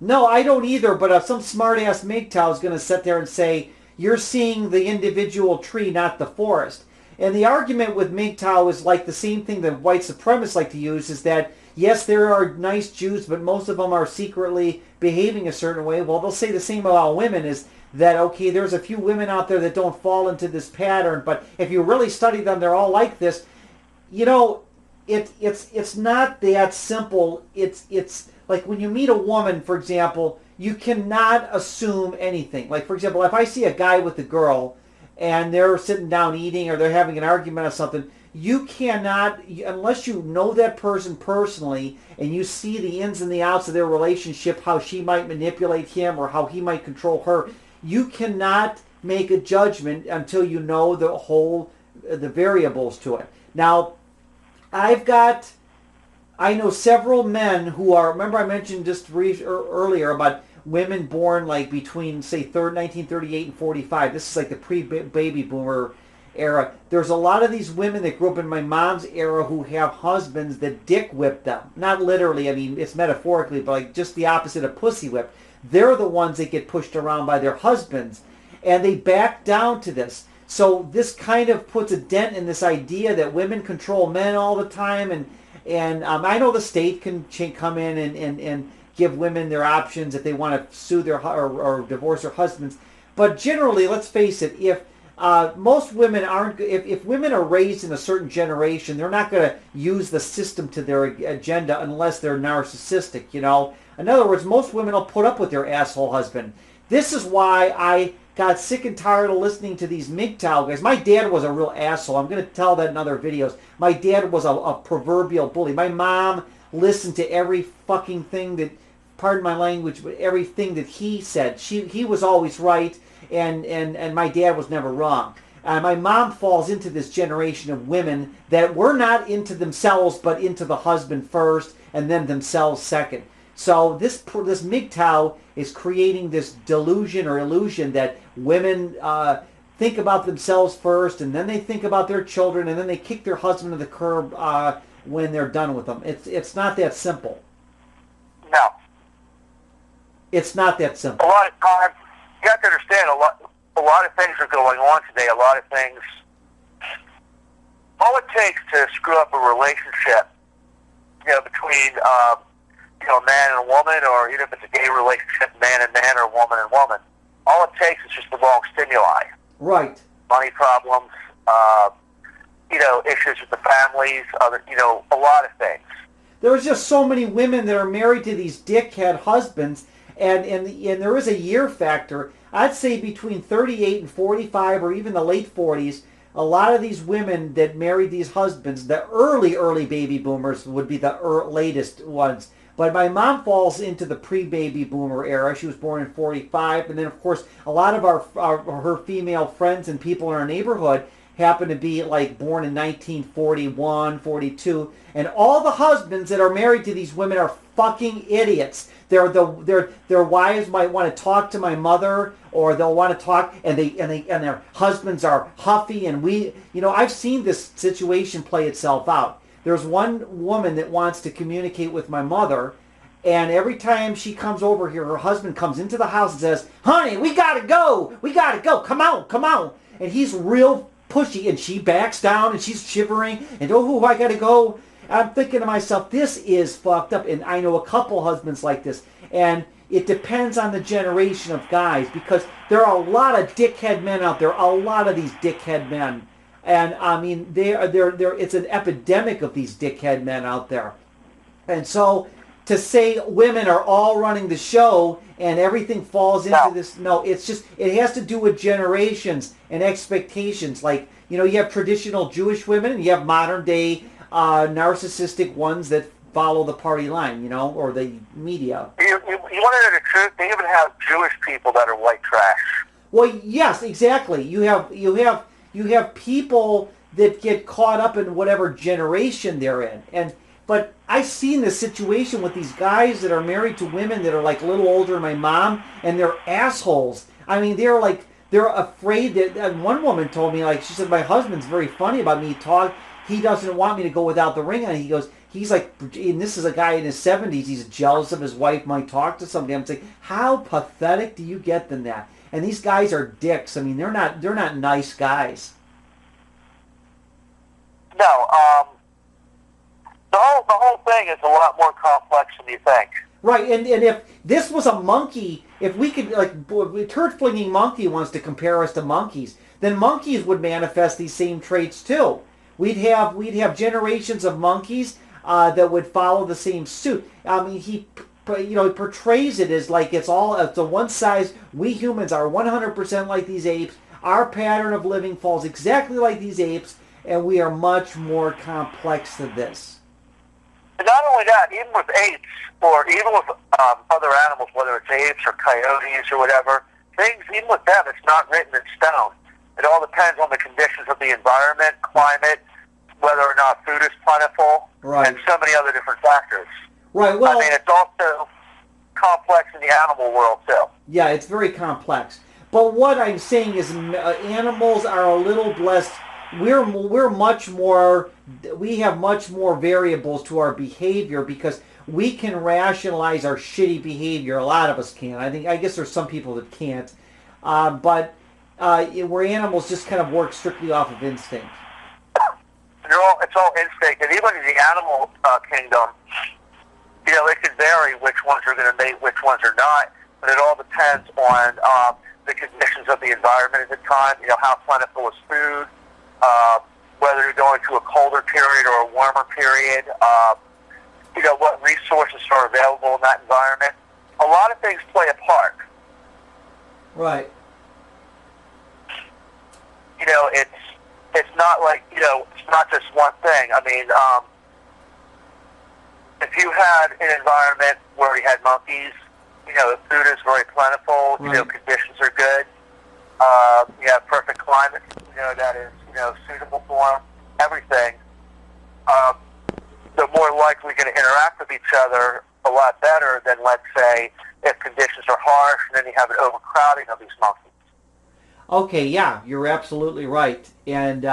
No, I don't either, but some smart-ass MGTOW is going to sit there and say, you're seeing the individual tree, not the forest. And the argument with MGTOW is like the same thing that white supremacists like to use, is that, yes, there are nice Jews, but most of them are secretly behaving a certain way. Well, they'll say the same about women, is that, okay, there's a few women out there that don't fall into this pattern, but if you really study them, they're all like this. It's not that simple. It's like when you meet a woman, for example, you cannot assume anything. Like, for example, if I see a guy with a girl and they're sitting down eating or they're having an argument or something, you cannot, unless you know that person personally and you see the ins and the outs of their relationship, how she might manipulate him or how he might control her, you cannot make a judgment until you know the variables to it. Now, I know several men who are, remember I mentioned just earlier about women born like between, say, 1938 and 45. This is like the pre-baby boomer era. There's a lot of these women that grew up in my mom's era who have husbands that dick whip them. Not literally, I mean, it's metaphorically, but like just the opposite of pussy whip. They're the ones that get pushed around by their husbands, and they back down to this. So this kind of puts a dent in this idea that women control men all the time, and I know the state can come in and give women their options if they want to sue their or divorce their husbands. But generally, let's face it, if most women aren't, if women are raised in a certain generation, they're not going to use the system to their agenda unless they're narcissistic, In other words, most women will put up with their asshole husband. This is why I got sick and tired of listening to these MGTOW guys. My dad was a real asshole. I'm going to tell that in other videos. My dad was a proverbial bully. My mom listened to every fucking thing that, pardon my language, but everything that he said. He was always right, and my dad was never wrong. My mom falls into this generation of women that were not into themselves, but into the husband first, and then themselves second. So this MGTOW is creating this delusion or illusion that women think about themselves first, and then they think about their children, and then they kick their husband to the curb when they're done with them. It's not that simple. No. It's not that simple. A lot of times, you have to understand, a lot of things are going on today. A lot of things. All it takes to screw up a relationship, between a man and a woman, or even if it's a gay relationship, man and man, or woman and woman, all it takes is just the wrong stimuli. Right. Money problems, issues with the families, a lot of things. There's just so many women that are married to these dickhead husbands, and there is a year factor. I'd say between 38 and 45, or even the late 40s, a lot of these women that married these husbands, the early baby boomers would be the latest ones. But my mom falls into the pre-baby boomer era. She was born in 45, and then of course a lot of her female friends and people in our neighborhood happen to be like born in 1941, 42, and all the husbands that are married to these women are fucking idiots. Their wives might want to talk to my mother, or they'll want to talk, and their husbands are huffy, and I've seen this situation play itself out. There's one woman that wants to communicate with my mother, and every time she comes over here, her husband comes into the house and says, "Honey, we gotta go, come on," and he's real pushy, and she backs down, and she's shivering, and I gotta go. I'm thinking to myself, this is fucked up, and I know a couple husbands like this, and it depends on the generation of guys, because there are a lot of dickhead men out there, a lot of these dickhead men. And I mean, it's an epidemic of these dickhead men out there. And so to say women are all running the show and everything falls into this, no, it's just, it has to do with generations and expectations. Like, you have traditional Jewish women, and you have modern day narcissistic ones that follow the party line, or the media. You want to know the truth? They even have Jewish people that are white trash. Well, yes, exactly. You have people that get caught up in whatever generation they're in. But I've seen this situation with these guys that are married to women that are like a little older than my mom, and they're assholes. I mean, they're afraid that, and one woman told me, she said, my husband's very funny about me. He doesn't want me to go without the ring on. He's like, and this is a guy in his 70s, he's jealous of his wife might talk to somebody. I'm saying, how pathetic do you get than that? And these guys are dicks. I mean, they're not nice guys. No, the whole thing is a lot more complex than you think. Right, and if this was a monkey, if we could, a turd-flinging monkey wants to compare us to monkeys, then monkeys would manifest these same traits too. We'd have generations of monkeys that would follow the same suit. I mean, he portrays it as like it's a one size. We humans are 100% like these apes. Our pattern of living falls exactly like these apes, and we are much more complex than this. And not only that, even with apes, or even with other animals, whether it's apes or coyotes or whatever, even with them, it's not written in stone. It all depends on the conditions of the environment, climate, whether or not food is plentiful, right, and so many other different factors. Right. Well, I mean, it's also complex in the animal world too. Yeah, it's very complex. But what I'm saying is, animals are a little blessed. We're much more. We have much more variables to our behavior because we can rationalize our shitty behavior. A lot of us can. I guess there's some people that can't. But where animals just kind of work strictly off of instinct. It's all instinct, and even in the animal kingdom, it could vary which ones are going to mate, which ones are not. But it all depends on the conditions of the environment at the time. How plentiful is food, whether you're going to a colder period or a warmer period. What resources are available in that environment. A lot of things play a part. Right. It's not like, it's not just one thing. I mean, if you had an environment where you had monkeys, the food is very plentiful, right, conditions are good, you have perfect climate, that is, suitable for them, everything, uh, they're more likely going to interact with each other a lot better than, let's say, if conditions are harsh and then you have an overcrowding of these monkeys. Okay, yeah, you're absolutely right. And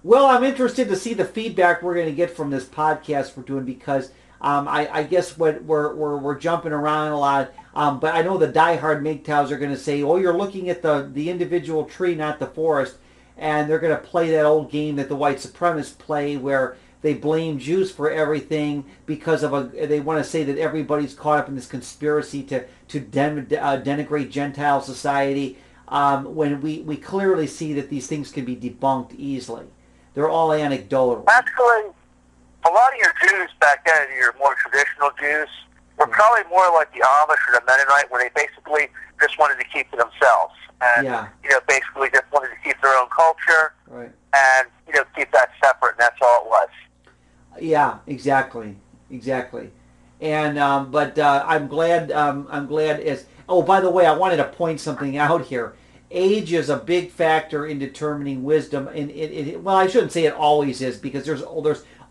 well, I'm interested to see the feedback we're going to get from this podcast we're doing because I guess what we're jumping around a lot. But I know the diehard MGTOWs are going to say, "Oh, you're looking at the individual tree, not the forest," and they're going to play that old game that the white supremacists play, where they blame Jews for everything because of they want to say that everybody's caught up in this conspiracy to denigrate Gentile society. When we clearly see that these things can be debunked easily. They're all anecdotal. Actually, a lot of your Jews back then, your more traditional Jews, were probably more like the Amish or the Mennonite, where they basically just wanted to keep to themselves. And, basically just wanted to keep their own culture. Right. And, keep that separate, and that's all it was. Yeah, exactly. And, but I'm glad as... Oh, by the way, I wanted to point something out here. Age is a big factor in determining wisdom. Well, I shouldn't say it always is, because there's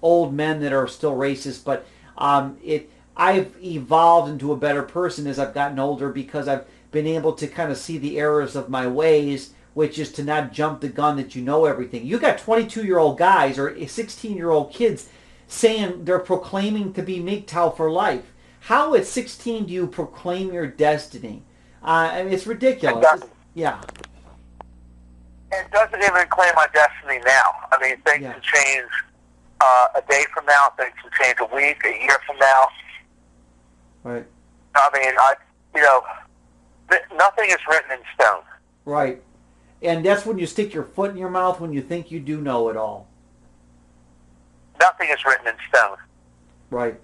old men that are still racist, but I've evolved into a better person as I've gotten older because I've been able to kind of see the errors of my ways, which is to not jump the gun that you know everything. You got 22-year-old guys or 16-year-old kids saying they're proclaiming to be MGTOW for life. How at 16 do you proclaim your destiny? I mean, it's ridiculous. Exactly. Yeah. It doesn't even claim my destiny now. I mean, things can change a day from now. Things can change a week, a year from now. Right. I mean, nothing is written in stone. Right. And that's when you stick your foot in your mouth when you think you do know it all. Nothing is written in stone. Right.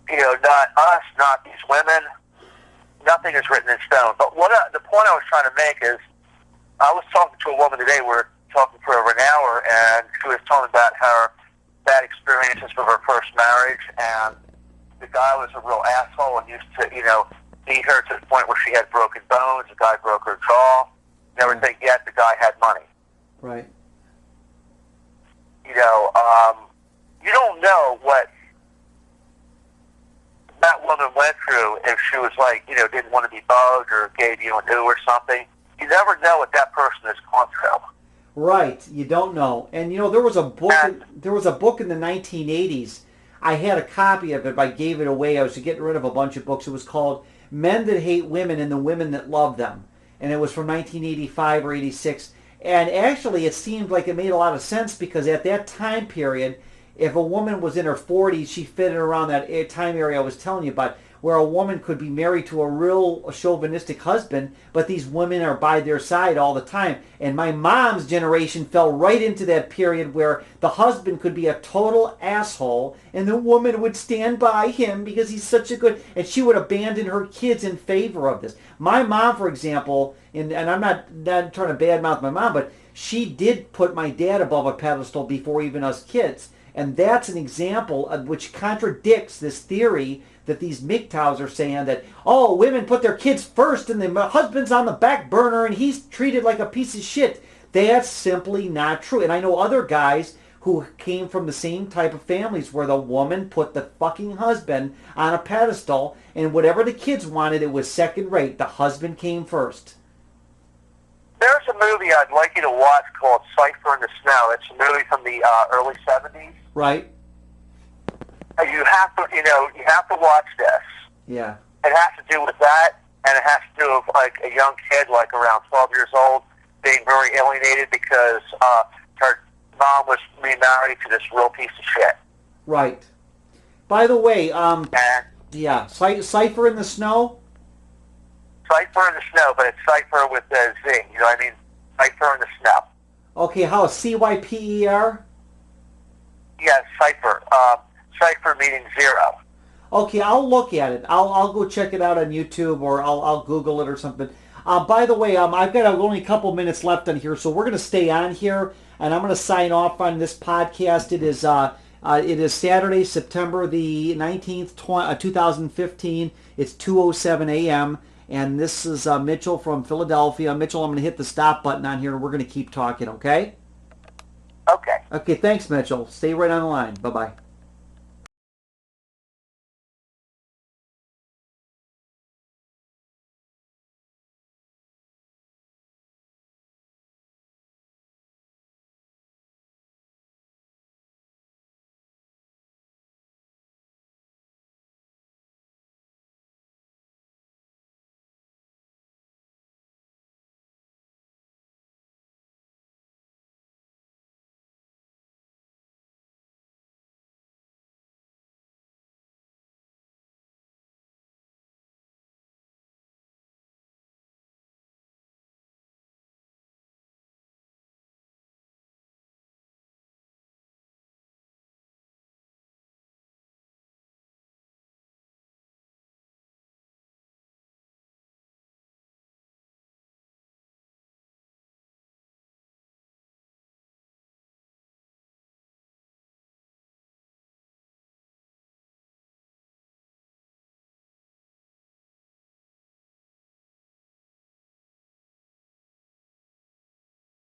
Not us, not these women. Nothing is written in stone. But the point I was trying to make is, I was talking to a woman today. We were talking for over an hour, and she was telling about her bad experiences with her first marriage, and the guy was a real asshole and used to, beat her to the point where she had broken bones. The guy broke her jaw and everything, yet the guy had money. Right. You don't know what that woman went through if she was didn't want to be bugged or gave you a new or something. You never know what that person has gone through. Right, you don't know. And there was a book. There was a book in the 1980s. I had a copy of it, but I gave it away. I was getting rid of a bunch of books. It was called "Men That Hate Women and the Women That Love Them," and it was from 1985 or 86. And actually, it seemed like it made a lot of sense because at that time period, if a woman was in her 40s, she fitted around that time area I was telling you about, where a woman could be married to a real chauvinistic husband, but these women are by their side all the time. And my mom's generation fell right into that period where the husband could be a total asshole and the woman would stand by him because he's such a good... And she would abandon her kids in favor of this. My mom, for example, and I'm not trying to badmouth my mom, but she did put my dad above a pedestal before even us kids. And that's an example of which contradicts this theory that these MGTOWs are saying that, oh, women put their kids first and the husband's on the back burner and he's treated like a piece of shit. That's simply not true. And I know other guys who came from the same type of families where the woman put the fucking husband on a pedestal and whatever the kids wanted, it was second rate. The husband came first. There's a movie I'd like you to watch called Cypher in the Snow. It's a movie from the early 70s. Right. You have to watch this. Yeah. It has to do with that, and it has to do with a young kid, around 12 years old, being very alienated because her mom was remarried to this real piece of shit. Right. By the way, yeah, Cypher in the Snow? Cypher in the Snow, but it's Cypher with a Z. You know what I mean? Cypher in the Snow. Okay, how? C-Y-P-E-R? Yeah, Cypher. Cypher meaning zero. Okay, I'll look at it. I'll go check it out on YouTube or I'll Google it or something. By the way, I've got only a couple minutes left on here, so we're going to stay on here, and I'm going to sign off on this podcast. It is Saturday, September the 19th, 2015. It's 2:07 a.m. And this is Mitchell from Philadelphia. Mitchell, I'm going to hit the stop button on here, and we're going to keep talking, okay? Okay. Okay, thanks, Mitchell. Stay right on the line. Bye-bye.